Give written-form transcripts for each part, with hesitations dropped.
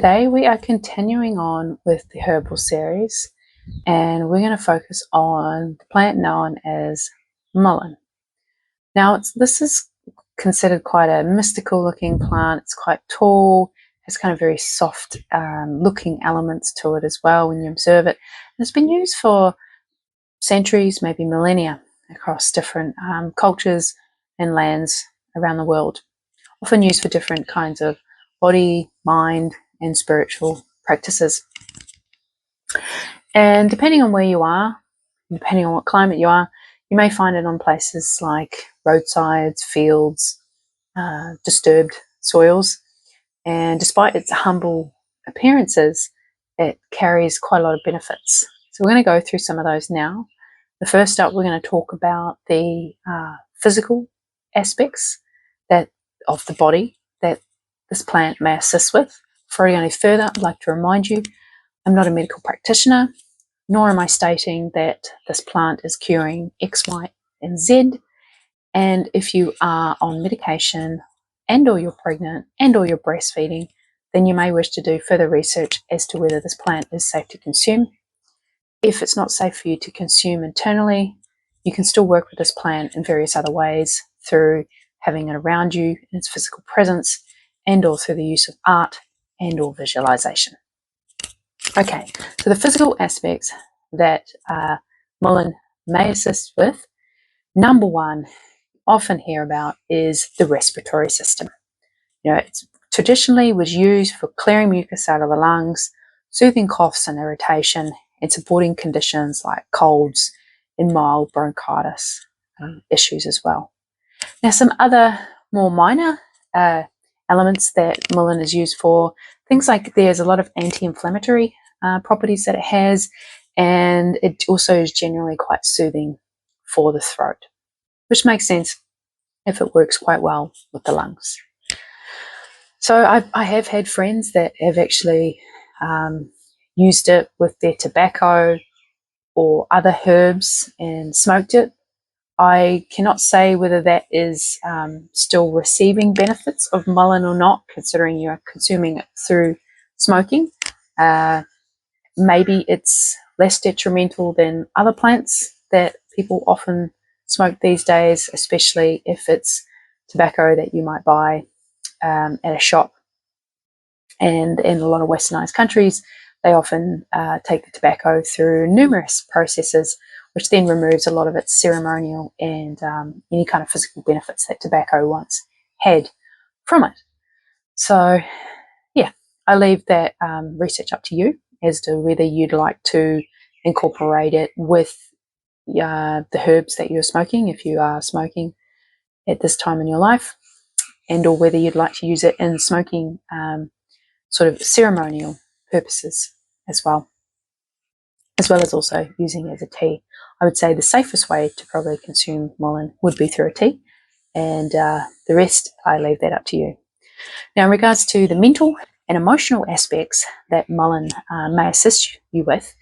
Today we are continuing on with the herbal series, and we're going to focus on the plant known as mullein. Now this is considered quite a mystical looking plant. It's quite tall, has kind of very soft looking elements to it as well when you observe it. And it's been used for centuries, maybe millennia, across different cultures and lands around the world, often used for different kinds of body, mind, and spiritual practices. And depending on where you are, depending on what climate you are, you may find it on places like roadsides, fields, disturbed soils. And despite its humble appearances, it carries quite a lot of benefits. So we're going to go through some of those now. The first up, we're going to talk about the physical aspects of the body that this plant may assist with. Before I go any further, I'd like to remind you, I'm not a medical practitioner, nor am I stating that this plant is curing X, Y, and Z. And if you are on medication and or you're pregnant and or you're breastfeeding, then you may wish to do further research as to whether this plant is safe to consume. If it's not safe for you to consume internally, you can still work with this plant in various other ways through having it around you in its physical presence and or through the use of art and or visualization. Okay, so the physical aspects that mullein may assist with, number one, often hear about is the respiratory system. It traditionally was used for clearing mucus out of the lungs, soothing coughs and irritation, and supporting conditions like colds and mild bronchitis issues as well. Now, some other more minor elements that mullein is used for, things like there's a lot of anti-inflammatory properties that it has, and it also is generally quite soothing for the throat, which makes sense if it works quite well with the lungs. So I have had friends that have actually used it with their tobacco or other herbs and smoked it. I cannot say whether that is still receiving benefits of mullein or not, considering you're consuming it through smoking. Maybe it's less detrimental than other plants that people often smoke these days, especially if it's tobacco that you might buy at a shop. And in a lot of westernized countries, they often take the tobacco through numerous processes, which then removes a lot of its ceremonial and any kind of physical benefits that tobacco once had from it. So, yeah, I leave that research up to you as to whether you'd like to incorporate it with the herbs that you're smoking, if you are smoking at this time in your life, and or whether you'd like to use it in smoking sort of ceremonial purposes as well as also using it as a tea. I would say the safest way to probably consume mullein would be through a tea, and the rest, I leave that up to you. Now, in regards to the mental and emotional aspects that mullein may assist you with,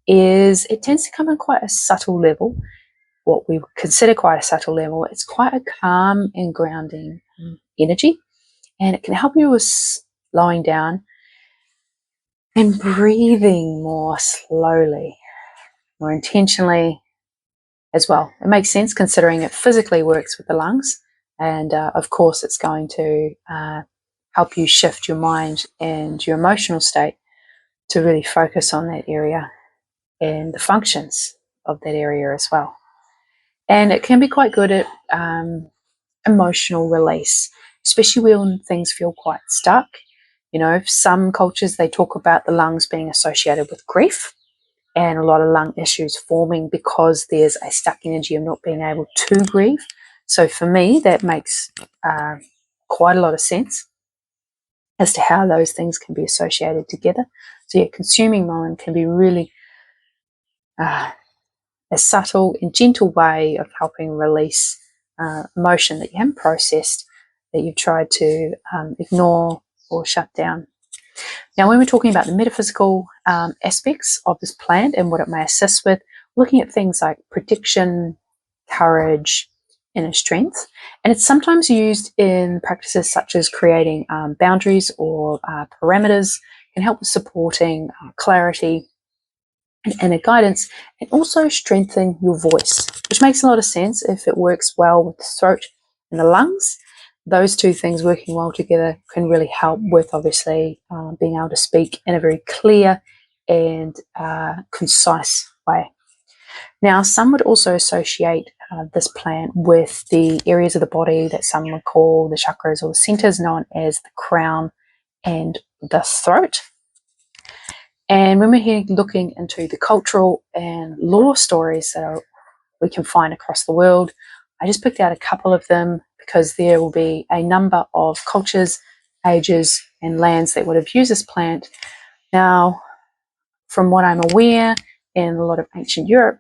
is it tends to come in quite a subtle level, what we would consider quite a subtle level. It's quite a calm and grounding energy, and it can help you with slowing down and breathing more slowly, more intentionally as well. It makes sense considering it physically works with the lungs, and of course it's going to help you shift your mind and your emotional state to really focus on that area and the functions of that area as well. And it can be quite good at emotional release, especially when things feel quite stuck. Some cultures, they talk about the lungs being associated with grief and a lot of lung issues forming because there's a stuck energy of not being able to grieve. So for me, that makes quite a lot of sense as to how those things can be associated together. So yeah, consuming mullein can be really a subtle and gentle way of helping release emotion that you haven't processed, that you've tried to ignore or shut down. Now, when we're talking about the metaphysical aspects of this plant and what it may assist with, looking at things like protection, courage, inner strength, and it's sometimes used in practices such as creating boundaries or parameters can help with supporting clarity and inner guidance, and also strengthen your voice, which makes a lot of sense if it works well with the throat and the lungs. Those two things working well together can really help with obviously being able to speak in a very clear and concise way. Now, some would also associate this plant with the areas of the body that some would call the chakras or the centers, known as the crown and the throat. And when we're here looking into the cultural and lore stories that we can find across the world, I just picked out a couple of them because there will be a number of cultures, ages, and lands that would have used this plant. Now, from what I'm aware, in a lot of ancient Europe,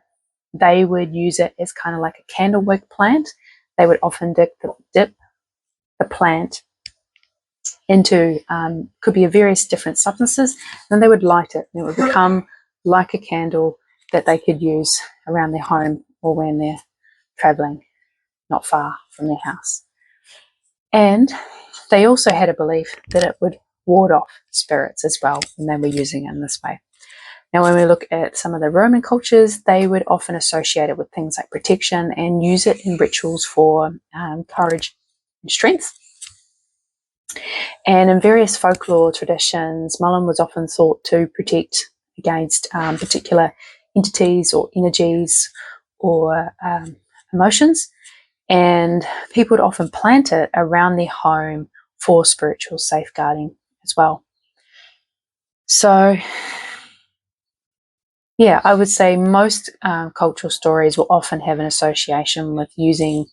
they would use it as kind of like a candlewick plant. They would often dip the plant into, could be various different substances, then they would light it and it would become like a candle that they could use around their home or when they're traveling not far from their house. And they also had a belief that it would ward off spirits as well when they were using it in this way. Now, when we look at some of the Roman cultures, they would often associate it with things like protection and use it in rituals for courage and strength. And in various folklore traditions, mullein was often thought to protect against particular entities or energies or emotions. And people would often plant it around their home for spiritual safeguarding as well. So, yeah, I would say most cultural stories will often have an association with using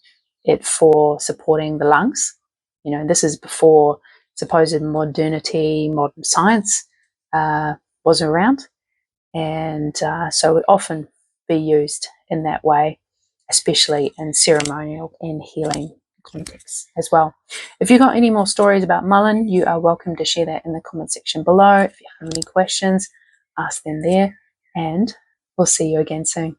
it for supporting the lungs. You know, this is before supposed modernity, modern science was around. And so it would often be used in that way, especially in ceremonial and healing contexts as well. If you've got any more stories about mullein, you are welcome to share that in the comment section below. If you have any questions, ask them there, and we'll see you again soon.